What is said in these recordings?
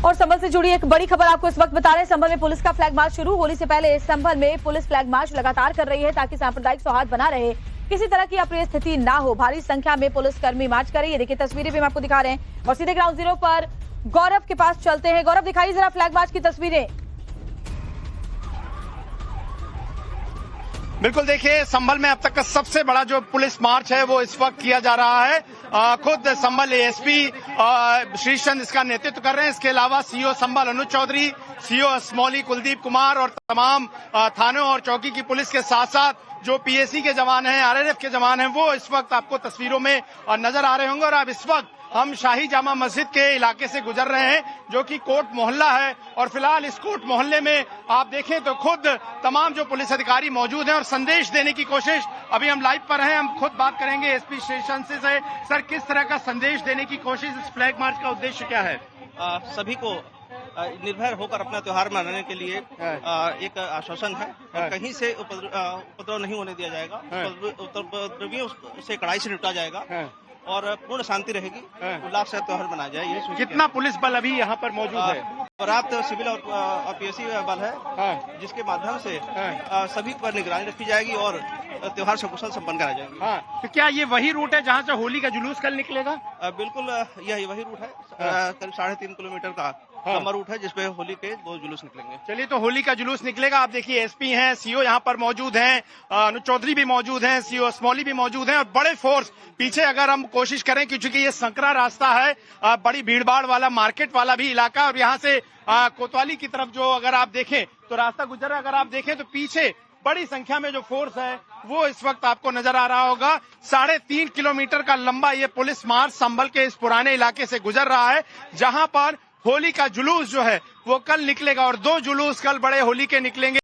और संभल से जुड़ी एक बड़ी खबर आपको इस वक्त बता रहे हैं। संभल में पुलिस का फ्लैग मार्च शुरू। होली से पहले संभल में पुलिस फ्लैग मार्च लगातार कर रही है ताकि सांप्रदायिक सौहार्द बना रहे, किसी तरह की अप्रिय स्थिति ना हो। भारी संख्या में पुलिस कर्मी मार्च कर रही है। देखिए तस्वीरें भी हम आपको दिखा रहे हैं और सीधे ग्राउंड जीरो पर गौरव के पास चलते हैं। गौरव, दिखाइए जरा फ्लैग मार्च की तस्वीरें। बिल्कुल, देखिए संभल में अब तक का सबसे बड़ा जो पुलिस मार्च है वो इस वक्त किया जा रहा है। खुद संभल एएसपी श्रीचंद इसका नेतृत्व कर रहे हैं। इसके अलावा सीओ संभल अनुज चौधरी, सीओ असमौली कुलदीप कुमार और तमाम थानों और चौकी की पुलिस के साथ साथ जो पीएसी के जवान हैं, आरआरएफ के जवान हैं, वो इस वक्त आपको तस्वीरों में नजर आ रहे होंगे। और अब इस वक्त हम शाही जामा मस्जिद के इलाके से गुजर रहे हैं जो कि कोट मोहल्ला है। और फिलहाल इस कोट मोहल्ले में आप देखें तो खुद तमाम जो पुलिस अधिकारी मौजूद हैं और संदेश देने की कोशिश, अभी हम लाइव पर हैं, हम खुद बात करेंगे एसपी स्टेशन से। सर, किस तरह का संदेश देने की कोशिश, इस फ्लैग मार्च का उद्देश्य क्या है? सभी को निर्भय होकर अपना त्योहार मनाने के लिए एक आश्वासन है। कहीं से उपद्रव नहीं होने दिया जाएगा। उपद्रवियों से कड़ाई से निपटा जाएगा और पूर्ण शांति रहेगी। उल्लास से त्योहार मनाया जाए। कितना पुलिस बल अभी यहाँ पर मौजूद है? पर्याप्त सिविल और पीएसी बल है जिसके माध्यम से सभी पर निगरानी रखी जाएगी और त्योहार सकुशल संपन्न कराया जाएगा। तो क्या ये वही रूट है जहाँ से होली का जुलूस कल निकलेगा? बिल्कुल, यही वही रूट है। करीब 3.5 किलोमीटर का लंबा रूट है जिसपे होली के 2 जुलूस निकलेंगे। चलिए, तो होली का जुलूस निकलेगा। आप देखिए एसपी हैं, सीओ यहाँ पर मौजूद हैं, अनुज चौधरी भी मौजूद हैं, सीओ असमौली भी मौजूद हैं और बड़े फोर्स पीछे। अगर हम कोशिश करें क्योंकि ये संकरा रास्ता है, बड़ी भीड़भाड़ वाला, मार्केट वाला भी इलाका, और यहाँ से कोतवाली की तरफ जो अगर आप देखें तो रास्ता गुजर रहा है। अगर आप देखें तो पीछे बड़ी संख्या में जो फोर्स है वो इस वक्त आपको नजर आ रहा होगा। 3.5 किलोमीटर का लंबा ये पुलिस मार्च संभल के इस पुराने इलाके से गुजर रहा है जहां पर होली का जुलूस जो है वो कल निकलेगा। और 2 जुलूस कल बड़े होली के निकलेंगे,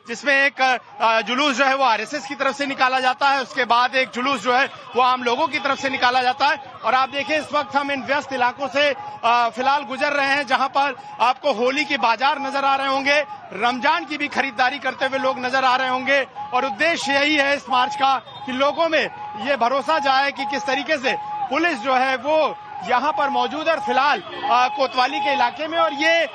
जिसमें एक जुलूस जो है वो आरएसएस की तरफ से निकाला जाता है, उसके बाद एक जुलूस जो है वो आम लोगों की तरफ से निकाला जाता है। और आप देखें इस वक्त हम इन व्यस्त इलाकों से फिलहाल गुजर रहे हैं जहां पर आपको होली के बाजार नजर आ रहे होंगे, रमजान की भी खरीदारी करते हुए लोग नजर आ रहे होंगे। और उद्देश्य यही है इस मार्च का कि लोगों में ये भरोसा जाए कि किस तरीके से पुलिस जो है वो यहाँ पर मौजूद है। और फिलहाल कोतवाली के इलाके में, और ये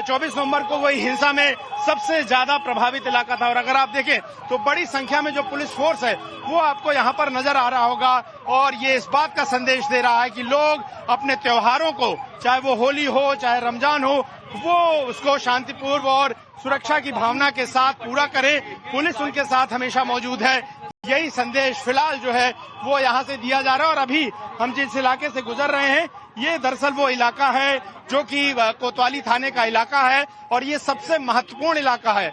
24 नवंबर को वही हिंसा में सबसे ज्यादा प्रभावित इलाका था। और अगर आप देखें तो बड़ी संख्या में जो पुलिस फोर्स है वो आपको यहाँ पर नजर आ रहा होगा। और ये इस बात का संदेश दे रहा है कि लोग अपने त्योहारों को, चाहे वो होली हो चाहे रमजान हो, वो उसको शांतिपूर्व और सुरक्षा की भावना के साथ पूरा करें। पुलिस उनके साथ हमेशा मौजूद है। यही संदेश फिलहाल जो है वो यहाँ से दिया जा रहा है। और अभी हम जिस इलाके से गुजर रहे हैं ये दरअसल वो इलाका है जो कि कोतवाली थाने का इलाका है और ये सबसे महत्वपूर्ण इलाका है।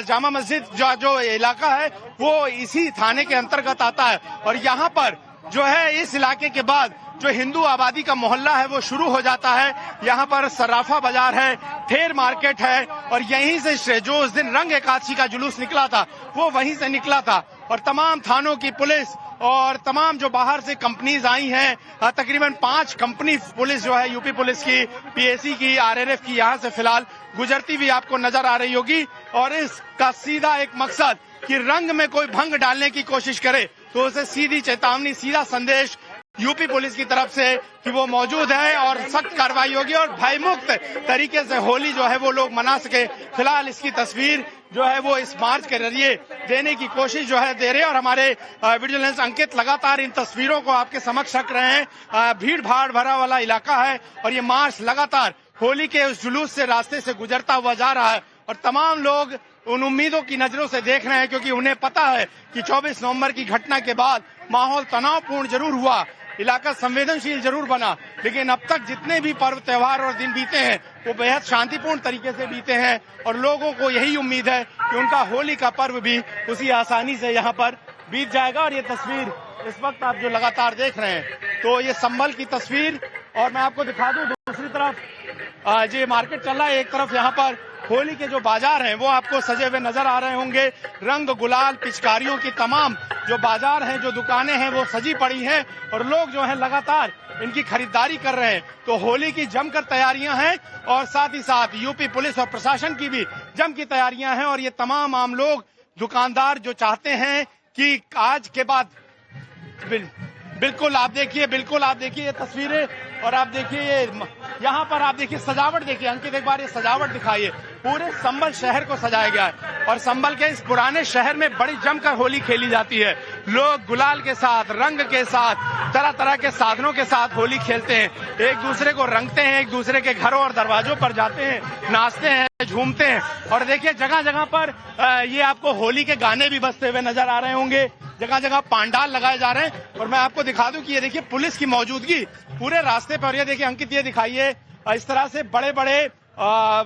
जामा मस्जिद जो इलाका है वो इसी थाने के अंतर्गत आता है। और यहाँ पर जो है इस इलाके के बाद जो हिंदू आबादी का मोहल्ला है वो शुरू हो जाता है। यहाँ पर सराफा बाजार है, ठेर मार्केट है और यहीं से जो उस दिन रंग एकादशी का जुलूस निकला था वो वहीं से निकला था। और तमाम थानों की पुलिस और तमाम जो बाहर से कंपनीज आई हैं, तकरीबन 5 कंपनी पुलिस जो है यूपी पुलिस की, पीएसी की, आरआरएफ की, यहाँ से फिलहाल गुजरती हुई आपको नजर आ रही होगी। और इसका सीधा एक मकसद कि रंग में कोई भंग डालने की कोशिश करे तो उसे सीधी चेतावनी, सीधा संदेश यूपी पुलिस की तरफ से कि वो मौजूद है और सख्त कार्रवाई होगी और भयमुक्त तरीके से होली जो है वो लोग मना सके। फिलहाल इसकी तस्वीर जो है वो इस मार्च के जरिए देने की कोशिश जो है दे रहे हैं। और हमारे विजिलेंस अंकित लगातार इन तस्वीरों को आपके समक्ष रख रहे हैं। भीड़ भाड़ भरा वाला इलाका है और ये मार्च लगातार होली के उस जुलूस से रास्ते से गुजरता हुआ जा रहा है। और तमाम लोग उन उम्मीदों की नजरों से देख रहे हैं क्योंकि उन्हें पता है कि 24 नवंबर की घटना के बाद माहौल तनावपूर्ण जरूर हुआ, इलाका संवेदनशील जरूर बना, लेकिन अब तक जितने भी पर्व त्योहार और दिन बीते हैं वो बेहद शांतिपूर्ण तरीके से बीते हैं। और लोगों को यही उम्मीद है कि उनका होली का पर्व भी उसी आसानी से यहाँ पर बीत जाएगा। और ये तस्वीर इस वक्त आप जो लगातार देख रहे हैं तो ये संभल की तस्वीर। और मैं आपको दिखा दूं दूसरी तरफ ये मार्केट चल रहा है, एक तरफ यहाँ पर होली के जो बाजार हैं वो आपको सजे हुए नजर आ रहे होंगे। रंग गुलाल पिचकारियों की तमाम जो बाजार हैं, जो दुकानें हैं वो सजी पड़ी हैं और लोग जो हैं लगातार इनकी खरीदारी कर रहे हैं। तो होली की जमकर तैयारियां हैं और साथ ही साथ यूपी पुलिस और प्रशासन की भी जम की तैयारियां हैं। और ये तमाम आम लोग, दुकानदार जो चाहते हैं कि आज के बाद बिल्कुल आप देखिए ये तस्वीरें, और आप देखिए ये यहाँ पर आप देखिए सजावट देखिए अंकित, एक बार ये सजावट दिखाइए। पूरे संभल शहर को सजाया गया है और संभल के इस पुराने शहर में बड़ी जमकर होली खेली जाती है। लोग गुलाल के साथ, रंग के साथ, तरह तरह के साधनों के साथ होली खेलते हैं, एक दूसरे को रंगते हैं, एक दूसरे के घरों और दरवाजों पर जाते हैं, नाचते हैं, झूमते हैं। और देखिए जगह जगह पर ये आपको होली के गाने भी बजते हुए नजर आ रहे होंगे, जगह जगह पांडाल लगाए जा रहे हैं। और मैं आपको दिखा दूं कि ये देखिए पुलिस की मौजूदगी पूरे रास्ते पर। ये देखिए अंकित, ये दिखाइए इस तरह से बड़े बड़े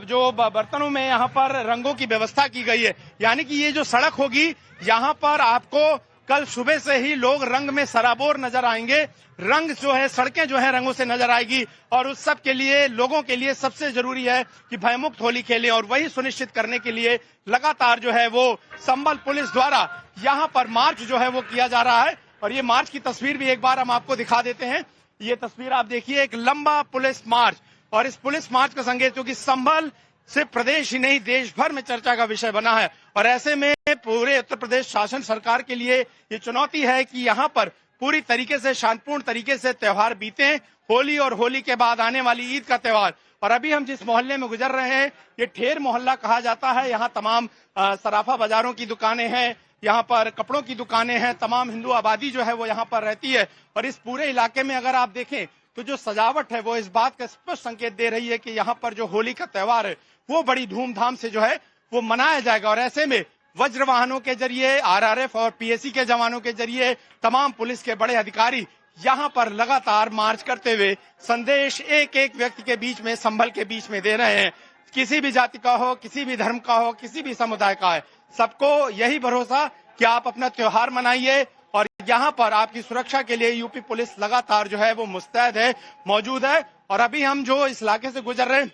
जो बर्तनों में यहाँ पर रंगों की व्यवस्था की गई है, यानी कि ये जो सड़क होगी यहाँ पर आपको कल सुबह से ही लोग रंग में सराबोर नजर आएंगे। रंग जो है, सड़कें जो है रंगों से नजर आएगी और उस सब के लिए, लोगों के लिए सबसे जरूरी है कि भयमुक्त होली खेलें। और वही सुनिश्चित करने के लिए लगातार जो है वो संभल पुलिस द्वारा यहाँ पर मार्च जो है वो किया जा रहा है। और ये मार्च की तस्वीर भी एक बार हम आपको दिखा देते हैं। ये तस्वीर आप देखिए, एक लंबा पुलिस मार्च, और इस पुलिस मार्च का संकेत क्योंकि संभल सिर्फ प्रदेश ही नहीं देश भर में चर्चा का विषय बना है। और ऐसे में पूरे उत्तर प्रदेश शासन सरकार के लिए ये चुनौती है कि यहाँ पर पूरी तरीके से शांतिपूर्ण तरीके से त्योहार बीते, होली और होली के बाद आने वाली ईद का त्योहार। और अभी हम जिस मोहल्ले में गुजर रहे हैं ये ठेर मोहल्ला कहा जाता है। यहाँ तमाम सराफा बाजारों की दुकानें हैं, यहाँ पर कपड़ों की दुकानें हैं, तमाम हिंदू आबादी जो है वो यहाँ पर रहती है। और इस पूरे इलाके में अगर आप देखें तो जो सजावट है वो इस बात का स्पष्ट संकेत दे रही है कि यहाँ पर जो होली का त्योहार है वो बड़ी धूमधाम से जो है वो मनाया जाएगा। और ऐसे में वज्र वाहनों के जरिए, आरआरएफ और पीएसी के जवानों के जरिए तमाम पुलिस के बड़े अधिकारी यहाँ पर लगातार मार्च करते हुए संदेश एक एक व्यक्ति के बीच में, संभल के बीच में दे रहे हैं। किसी भी जाति का हो, किसी भी धर्म का हो, किसी भी समुदाय का है, सबको यही भरोसा कि आप अपना त्योहार मनाइए। और यहाँ पर आपकी सुरक्षा के लिए यूपी पुलिस लगातार जो है वो मुस्तैद है, मौजूद है। और अभी हम जो इस इलाके से गुजर रहे हैं,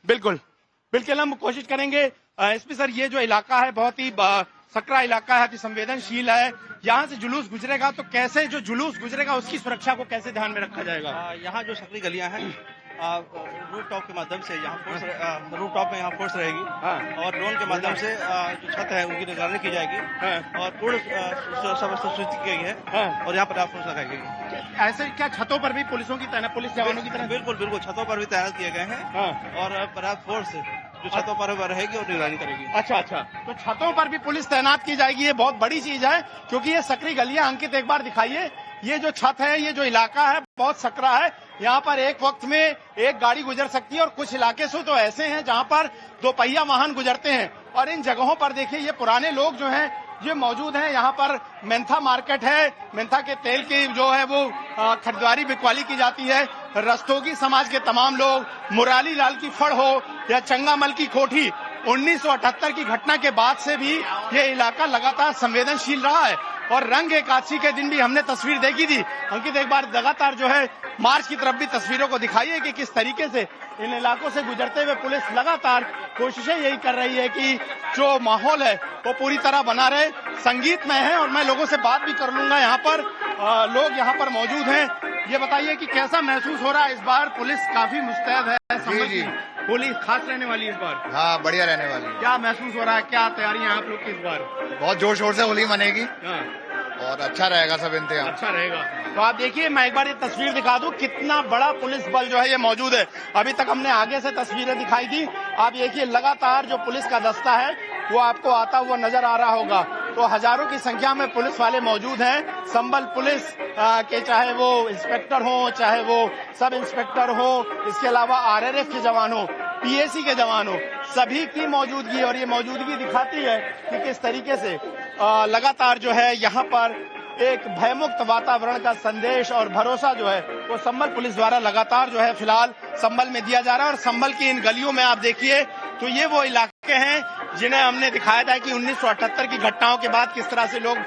बिल्कुल हम कोशिश करेंगे। एसपी सर, ये जो इलाका है बहुत ही सकरा इलाका है, अति संवेदनशील है। यहाँ से जुलूस गुजरेगा तो कैसे जो जुलूस गुजरेगा उसकी सुरक्षा को कैसे ध्यान में रखा जाएगा? यहाँ जो सकरी गलियां हैं रूफ टॉप के माध्यम से यहाँ फोर्स, रूफ टॉप में यहाँ फोर्स रहेगी। हाँ। और ड्रोन के माध्यम से जो छत है उनकी निगरानी की जाएगी। हाँ। और पूर्ण सुरक्षा व्यवस्था सुनिश्चित की गई है। हाँ। और यहाँ पर फोर्स लगाई गई। ऐसे क्या छतों पर भी पुलिसों की तैनात, पुलिस जवानों की तरह? बिल्कुल छतों पर भी तैनात किए गए हैं। हाँ। और पर्याप्त फोर्स जो छतों पर रहेगी और निगरानी करेगी। अच्छा, तो छतों पर भी पुलिस तैनात की जाएगी, ये बहुत बड़ी चीज है क्योंकि ये सकरी गलियां, अंकित एक बार दिखाइए, ये जो छत है, ये जो इलाका है बहुत सकरा है। यहाँ पर एक वक्त में एक गाड़ी गुजर सकती है और कुछ इलाके से तो ऐसे हैं जहाँ पर 2 पहिया वाहन गुजरते हैं। और इन जगहों पर देखिए ये पुराने लोग जो हैं ये मौजूद हैं। यहाँ पर मेंथा मार्केट है, मेंथा के तेल की जो है वो खरीदारी बिकवाली की जाती है। रस्तोगी समाज के तमाम लोग, मुरारी लाल की फड़ हो या चंगामल की कोठी, 1978 की घटना के बाद से भी ये इलाका लगातार संवेदनशील रहा है। और रंग एकादशी के दिन भी हमने तस्वीर देखी थी। अंकित एक बार लगातार जो है मार्च की तरफ भी तस्वीरों को दिखाइए कि किस तरीके से इन इलाकों से गुजरते हुए पुलिस लगातार कोशिशें यही कर रही है कि जो माहौल है वो पूरी तरह बना रहे, संगीतमय है। और मैं लोगों से बात भी कर लूंगा, यहाँ पर लोग यहाँ पर मौजूद हैं। ये बताइए कि कैसा महसूस हो रहा है? इस बार पुलिस काफी मुस्तैद है, जी। होली खास रहने वाली इस बार? हाँ, बढ़िया रहने वाली। क्या महसूस हो रहा है, क्या तैयारियां आप लोग की इस बार? बहुत जोर शोर से होली मनेगी। हाँ। और अच्छा रहेगा, सब इंतजाम अच्छा रहेगा। तो आप देखिए, मैं एक बार ये तस्वीर दिखा दूं, कितना बड़ा पुलिस बल जो है ये मौजूद है। अभी तक हमने आगे से तस्वीरें दिखाई थी, आप देखिए लगातार जो पुलिस का दस्ता है वो आपको आता हुआ नजर आ रहा होगा। तो हजारों की संख्या में पुलिस वाले मौजूद हैं। संभल पुलिस के चाहे वो इंस्पेक्टर हो, चाहे वो सब इंस्पेक्टर हो, इसके अलावा आरआरएफ के जवान हो, पीएसी के जवान हो, सभी की मौजूदगी। और ये मौजूदगी दिखाती है कि किस तरीके से लगातार जो है यहाँ पर एक भयमुक्त वातावरण का संदेश और भरोसा जो है वो संभल पुलिस द्वारा लगातार जो है फिलहाल संभल में दिया जा रहा है। और संभल की इन गलियों में आप देखिए तो ये वो इलाके हैं जिन्हें हमने दिखाया था कि 1978 की घटनाओं के बाद किस तरह से लोग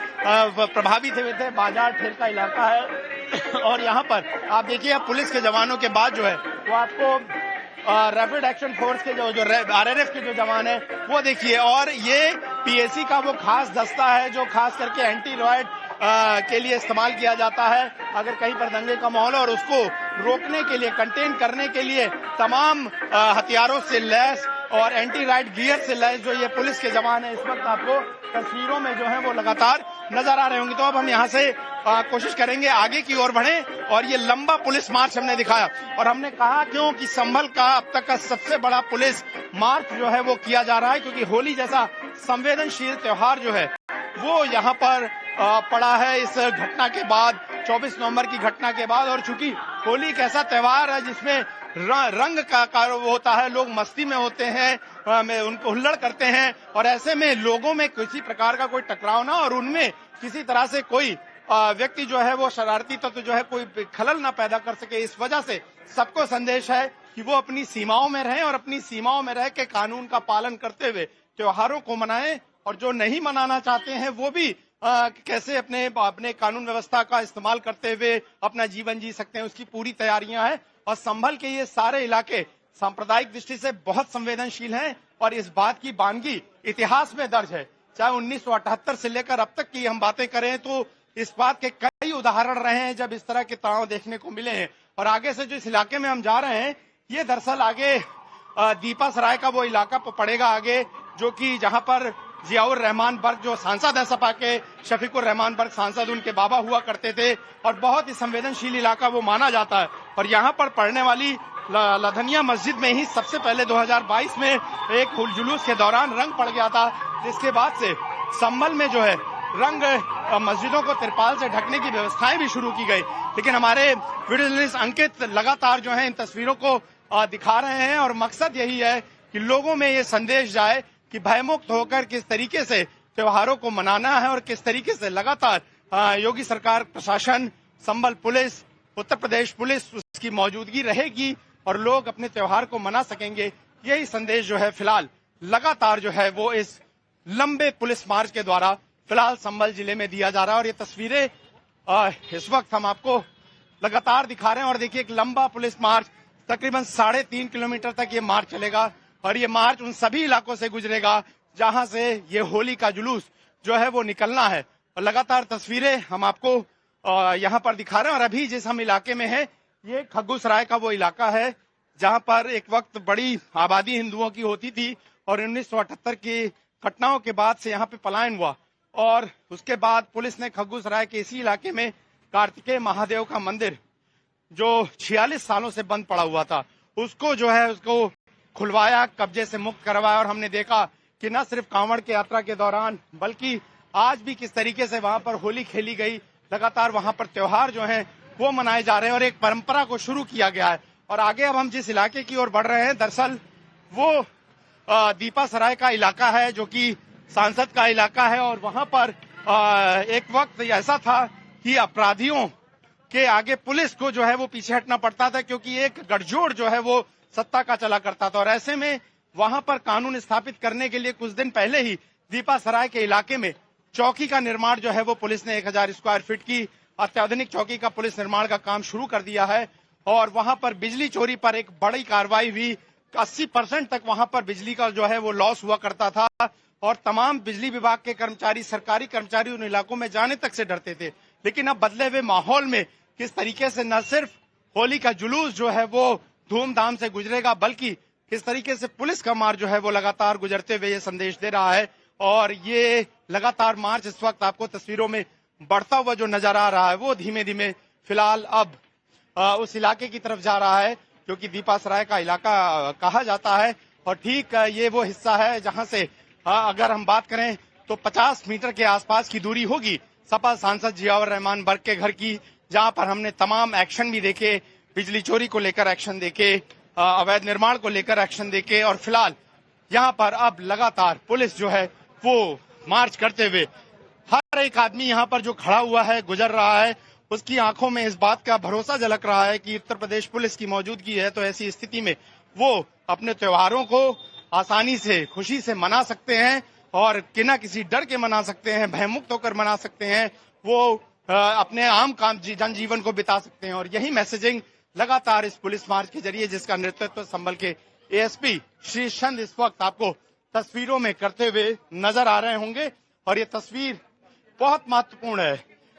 प्रभावित हुए थे। बाजार ठेर का इलाका है। और यहाँ पर आप देखिए पुलिस के जवानों के बाद जो है वो आपको रैपिड एक्शन फोर्स के जो आरआरएफ के जो जवान है वो देखिए। और ये पीएसी का वो खास दस्ता है जो खास करके एंटी रॉयट के लिए इस्तेमाल किया जाता है अगर कहीं पर दंगे का माहौल, और उसको रोकने के लिए, कंटेन करने के लिए तमाम हथियारों से लैस और एंटी राइट गियर से लैस जो ये पुलिस के जवान है इस वक्त आपको तस्वीरों में जो है वो लगातार नजर आ रहे होंगे। तो अब हम यहाँ से कोशिश करेंगे आगे की ओर बढ़े और ये लंबा पुलिस मार्च हमने दिखाया और हमने कहा क्यों कि संभल का अब तक का सबसे बड़ा पुलिस मार्च जो है वो किया जा रहा है, क्योंकि होली जैसा संवेदनशील त्योहार जो है वो यहाँ पर पड़ा है इस घटना के बाद, 24 नवंबर की घटना के बाद। और चूंकि होली एक ऐसा त्योहार है जिसमें रंग का होता है, लोग मस्ती में होते हैं, उनको हुल्लड़ करते हैं और ऐसे में लोगों में किसी प्रकार का कोई टकराव ना और उनमें किसी तरह से कोई व्यक्ति जो है वो शरारती तत्व जो है कोई खलल ना पैदा कर सके। इस वजह से सबको संदेश है कि वो अपनी सीमाओं में रहें और अपनी सीमाओं में रह के कानून का पालन करते हुए त्योहारों को मनाएं और जो नहीं मनाना चाहते हैं वो भी कैसे अपने कानून व्यवस्था का इस्तेमाल करते हुए अपना जीवन जी सकते हैं, उसकी पूरी तैयारियां हैं। और संभल के ये सारे इलाके सांप्रदायिक दृष्टि से बहुत संवेदनशील हैं और इस बात की बानगी इतिहास में दर्ज है। चाहे 1978 से लेकर अब तक की हम बातें करें तो इस बात के कई उदाहरण रहे हैं जब इस तरह के तनाव देखने को मिले हैं। और आगे से जो इस इलाके में हम जा रहे हैं ये दरअसल आगे दीपा सराय का वो इलाका पड़ेगा आगे, जो कि जहां पर जियाउर रहमान बर्ग जो सांसद है सपा के, शफीकुर रहमान बर्ग सांसद उनके बाबा हुआ करते थे और बहुत ही संवेदनशील इलाका वो माना जाता है। और यहाँ पर पड़ने वाली लधनिया मस्जिद में ही सबसे पहले 2022 में एक जुलूस के दौरान रंग पड़ गया था, जिसके बाद से संभल में जो है रंग मस्जिदों को तिरपाल से ढकने की व्यवस्थाएं भी शुरू की गई। लेकिन हमारे वीडियो जर्नलिस्ट अंकित लगातार जो है इन तस्वीरों को दिखा रहे हैं और मकसद यही है कि लोगों में ये संदेश जाए कि भयमुक्त होकर किस तरीके से त्योहारों को मनाना है और किस तरीके से लगातार योगी सरकार, प्रशासन, संभल पुलिस, उत्तर प्रदेश पुलिस उसकी मौजूदगी रहेगी और लोग अपने त्योहार को मना सकेंगे। यही संदेश जो है फिलहाल लगातार जो है वो इस लंबे पुलिस मार्च के द्वारा फिलहाल संभल जिले में दिया जा रहा है। और ये तस्वीरें इस वक्त हम आपको लगातार दिखा रहे हैं और देखिए एक लंबा पुलिस मार्च तकरीबन 3.5 किलोमीटर तक ये मार्च चलेगा और ये मार्च उन सभी इलाकों से गुजरेगा जहां से ये होली का जुलूस जो है वो निकलना है। और लगातार तस्वीरें हम आपको यहाँ पर दिखा रहे हैं। और अभी जिस हम इलाके में है ये खग्गूसराय का वो इलाका है जहां पर एक वक्त बड़ी आबादी हिंदुओं की होती थी और 1978 की घटनाओं के बाद से यहाँ पे पलायन हुआ और उसके बाद पुलिस ने खग्गूसराय के इसी इलाके में कार्तिकेय महादेव का मंदिर जो 46 सालों से बंद पड़ा हुआ था उसको जो है उसको खुलवाया, कब्जे से मुक्त करवाया। और हमने देखा कि न सिर्फ कांवड़ की यात्रा के दौरान बल्कि आज भी किस तरीके से वहां पर होली खेली गई, लगातार वहां पर त्योहार जो हैं वो मनाए जा रहे हैं और एक परंपरा को शुरू किया गया है। और आगे अब हम जिस इलाके की ओर बढ़ रहे हैं दरअसल वो दीपा सराय का इलाका है जो कि सांसद का इलाका है और वहां पर एक वक्त ऐसा था कि अपराधियों के आगे पुलिस को जो है वो पीछे हटना पड़ता था क्योंकि एक गठजोड़ जो है वो सत्ता का चला करता था। और ऐसे में वहां पर कानून स्थापित करने के लिए कुछ दिन पहले ही दीपा सराय के इलाके में चौकी का निर्माण जो है वो पुलिस ने 1000 स्क्वायर फीट की अत्याधुनिक चौकी का पुलिस निर्माण का काम शुरू कर दिया है। और वहां पर बिजली चोरी पर एक बड़ी कार्रवाई हुई, 80% तक वहां पर बिजली का जो है वो लॉस हुआ करता था और तमाम बिजली विभाग के कर्मचारी, सरकारी कर्मचारी उन इलाकों में जाने तक से डरते थे। लेकिन अब बदले हुए माहौल में किस तरीके से न सिर्फ होली का जुलूस जो है वो धूमधाम से गुजरेगा बल्कि किस तरीके से पुलिस का मार्च जो है वो लगातार गुजरते हुए ये संदेश दे रहा है। और ये लगातार मार्च इस वक्त आपको तस्वीरों में बढ़ता हुआ जो नजर आ रहा है वो धीमे धीमे फिलहाल अब उस इलाके की तरफ जा रहा है जो कि दीपा सराय का इलाका कहा जाता है। और ठीक ये वो हिस्सा है जहां से अगर हम बात करें तो 50 मीटर के आसपास की दूरी होगी सपा सांसद जियाउर रहमान बर्ग के घर की, जहां पर हमने तमाम एक्शन भी देखे, बिजली चोरी को लेकर एक्शन देखे, अवैध निर्माण को लेकर एक्शन देखे। और फिलहाल यहाँ पर अब लगातार पुलिस जो है वो मार्च करते हुए हर एक आदमी यहाँ पर जो खड़ा हुआ है, गुजर रहा है, उसकी आंखों में इस बात का भरोसा झलक रहा है कि उत्तर प्रदेश पुलिस की मौजूदगी है। तो ऐसी स्थिति में वो अपने त्योहारों को आसानी से, खुशी से मना सकते हैं और बिना किसी डर के मना सकते हैं, भयमुक्त होकर मना सकते हैं, वो अपने आम काम जनजीवन को बिता सकते हैं। और यही मैसेजिंग लगातार इस पुलिस मार्च के जरिए, जिसका नेतृत्व संभल के एएसपी श्री चंद इस वक्त आपको तस्वीरों में करते हुए नजर आ रहे होंगे। और ये तस्वीर बहुत महत्वपूर्ण है।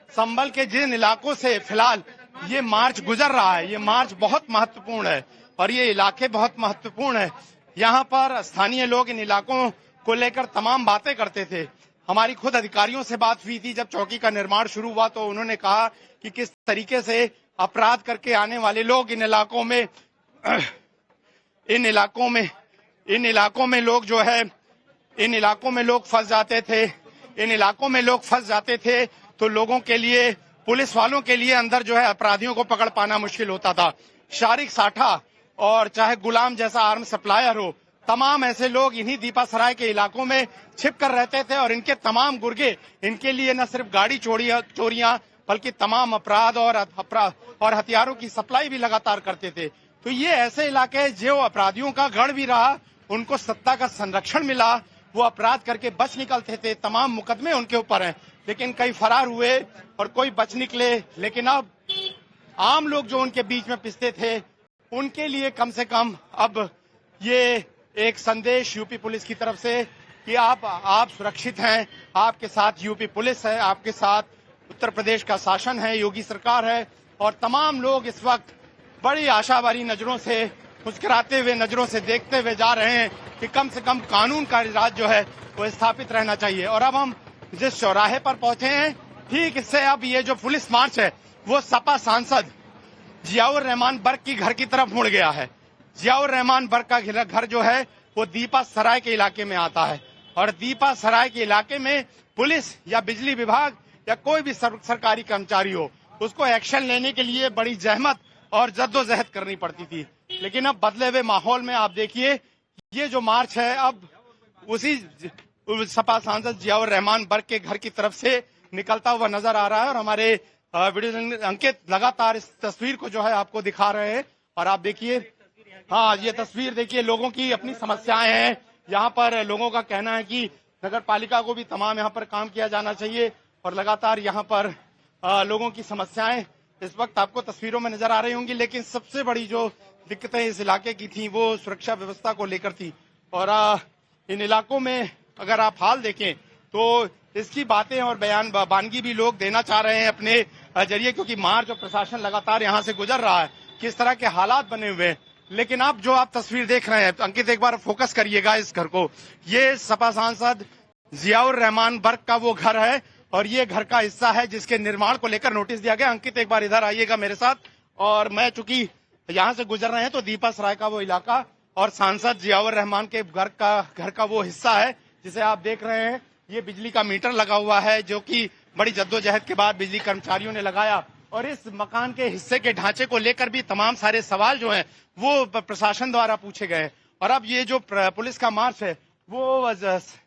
संभल के जिन इलाकों से फिलहाल ये मार्च गुजर रहा है, ये मार्च बहुत महत्वपूर्ण है और ये इलाके बहुत महत्वपूर्ण है। यहाँ पर स्थानीय लोग इन इलाकों को लेकर तमाम बातें करते थे, हमारी खुद अधिकारियों से बात हुई थी जब चौकी का निर्माण शुरू हुआ, तो उन्होंने कहा कि किस तरीके से अपराध करके आने वाले लोग इन इलाकों में लोग जो है इन इलाकों में लोग फंस जाते थे। तो लोगों के लिए, पुलिस वालों के लिए अंदर जो है अपराधियों को पकड़ पाना मुश्किल होता था। शारिक साठा और चाहे गुलाम जैसा आर्म सप्लायर हो, तमाम ऐसे लोग इन्हीं दीपासराय के इलाकों में छिप कर रहते थे और इनके तमाम गुर्गे इनके लिए न सिर्फ गाड़ी चोरियां बल्कि तमाम अपराध और हथियारों की सप्लाई भी लगातार करते थे। तो ये ऐसे इलाके हैं जो अपराधियों का गढ़ भी रहा, उनको सत्ता का संरक्षण मिला, वो अपराध करके बच निकलते थे। तमाम मुकदमे उनके ऊपर हैं, लेकिन कई फरार हुए और कोई बच निकले। लेकिन अब आम लोग जो उनके बीच में पिसते थे, उनके लिए कम से कम अब ये एक संदेश यूपी पुलिस की तरफ से कि आप सुरक्षित हैं, आपके साथ यूपी पुलिस है, आपके साथ उत्तर प्रदेश का शासन है, योगी सरकार है। और तमाम लोग इस वक्त बड़ी आशावादी नजरों से, मुस्कुराते हुए नजरों से देखते हुए जा रहे हैं कि कम से कम कानून का राज जो है वो स्थापित रहना चाहिए। और अब हम जिस चौराहे पर पहुंचे हैं, ठीक इससे अब ये जो पुलिस मार्च है वो सपा सांसद जियाउर रहमान बर्क की घर की तरफ मुड़ गया है। जियाउर रहमान बर्क का घर जो है वो दीपासराय के इलाके में आता है और दीपासराय के इलाके में पुलिस या बिजली विभाग या कोई भी सरकारी कर्मचारी हो, उसको एक्शन लेने के लिए बड़ी जहमत और जद्दोजहद करनी पड़ती थी। लेकिन अब बदले हुए माहौल में आप देखिए, ये जो मार्च है अब उसी सपा सांसद जियाउर रहमान बर्क के घर की तरफ से निकलता हुआ नजर आ रहा है। और हमारे वीडियो अंकित लगातार इस तस्वीर को जो है आपको दिखा रहे हैं। और आप देखिए, हाँ, ये तस्वीर देखिए, लोगों की अपनी समस्याएं हैं। यहाँ पर लोगों का कहना है कि नगर पालिका को भी तमाम यहाँ पर काम किया जाना चाहिए और लगातार यहाँ पर लोगों की समस्याएं इस वक्त आपको तस्वीरों में नजर आ रही होंगी। लेकिन सबसे बड़ी जो दिक्कतें इस इलाके की थी वो सुरक्षा व्यवस्था को लेकर थी। और इन इलाकों में अगर आप हाल देखें तो इसकी बातें और बयानबाजी भी लोग देना चाह रहे हैं अपने जरिए, क्योंकि मार्च और प्रशासन लगातार यहाँ से गुजर रहा है, किस तरह के हालात बने हुए हैं। लेकिन अब जो आप तस्वीर देख रहे हैं, अंकित एक बार फोकस करिएगा इस घर को, ये सपा सांसद जियाउर रहमान बर्क का वो घर है और ये घर का हिस्सा है जिसके निर्माण को लेकर नोटिस दिया गया। अंकित एक बार इधर आइएगा मेरे साथ। और मैं चूंकि यहाँ से गुजर रहे हैं तो दीपासराय का वो इलाका और सांसद जियाउर रहमान के घर का वो हिस्सा है जिसे आप देख रहे हैं। ये बिजली का मीटर लगा हुआ है जो कि बड़ी जद्दोजहद के बाद बिजली कर्मचारियों ने लगाया। और इस मकान के हिस्से के ढांचे को लेकर भी तमाम सारे सवाल जो हैं वो प्रशासन द्वारा पूछे गए। और अब ये जो पुलिस का मार्च है वो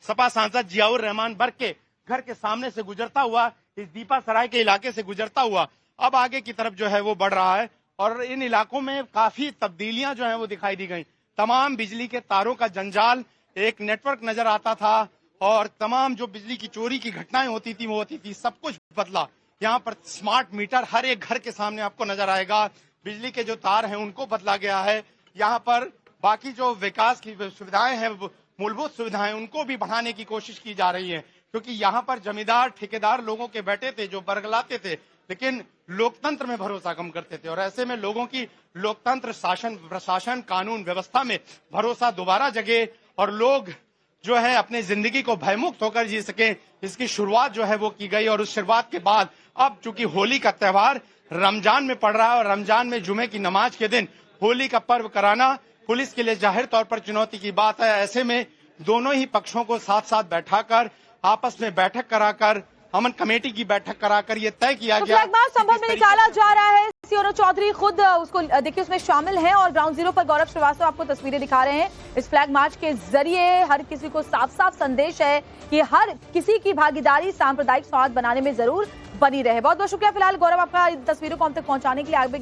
सपा सांसद जियाउर रहमान बर्क के घर के सामने से गुजरता हुआ, इस दीपासराय के इलाके से गुजरता हुआ अब आगे की तरफ जो है वो बढ़ रहा है। और इन इलाकों में काफी तब्दीलियां जो है वो दिखाई दी गई। तमाम बिजली के तारों का जंजाल, एक नेटवर्क नजर आता था और तमाम जो बिजली की चोरी की घटनाएं होती थी वो होती थी, सब कुछ बदला। यहाँ पर स्मार्ट मीटर हर एक घर के सामने आपको नजर आएगा। बिजली के जो तार हैं उनको बदला गया है। यहाँ पर बाकी जो विकास की सुविधाएं हैं, मूलभूत सुविधाएं, उनको भी बढ़ाने की कोशिश की जा रही है, क्योंकि यहाँ पर जमींदार ठेकेदार लोगों के बैठे थे जो बरगलाते थे, लेकिन लोकतंत्र में भरोसा कम करते थे। और ऐसे में लोगों की लोकतंत्र, शासन, प्रशासन, कानून व्यवस्था में भरोसा दोबारा जगे और लोग जो है अपनी जिंदगी को भयमुक्त होकर जी सके, इसकी शुरुआत जो है वो की गई। और उस शुरुआत के बाद अब चूंकि होली का त्योहार रमजान में पड़ रहा है और रमजान में जुमे की नमाज के दिन होली का पर्व कराना पुलिस के लिए जाहिर तौर पर चुनौती की बात है। ऐसे में दोनों ही पक्षों को साथ साथ बैठाकर, आपस में बैठक कराकर, अमन कमेटी की बैठक कराकर ये तय किया गया। फ्लैग मार्च संभल में निकाला जा रहा है। सीओ चौधरी खुद उसको देखिए उसमें शामिल हैं और ग्राउंड जीरो पर गौरव श्रीवास्तव आपको तस्वीरें दिखा रहे हैं। इस फ्लैग मार्च के जरिए हर किसी को साफ साफ संदेश है कि हर किसी की भागीदारी सांप्रदायिक सौहार्द बनाने में जरूर बनी रहे। बहुत बहुत शुक्रिया फिलहाल गौरव आपका तस्वीरों को हम तक पहुंचाने के लिए। आगे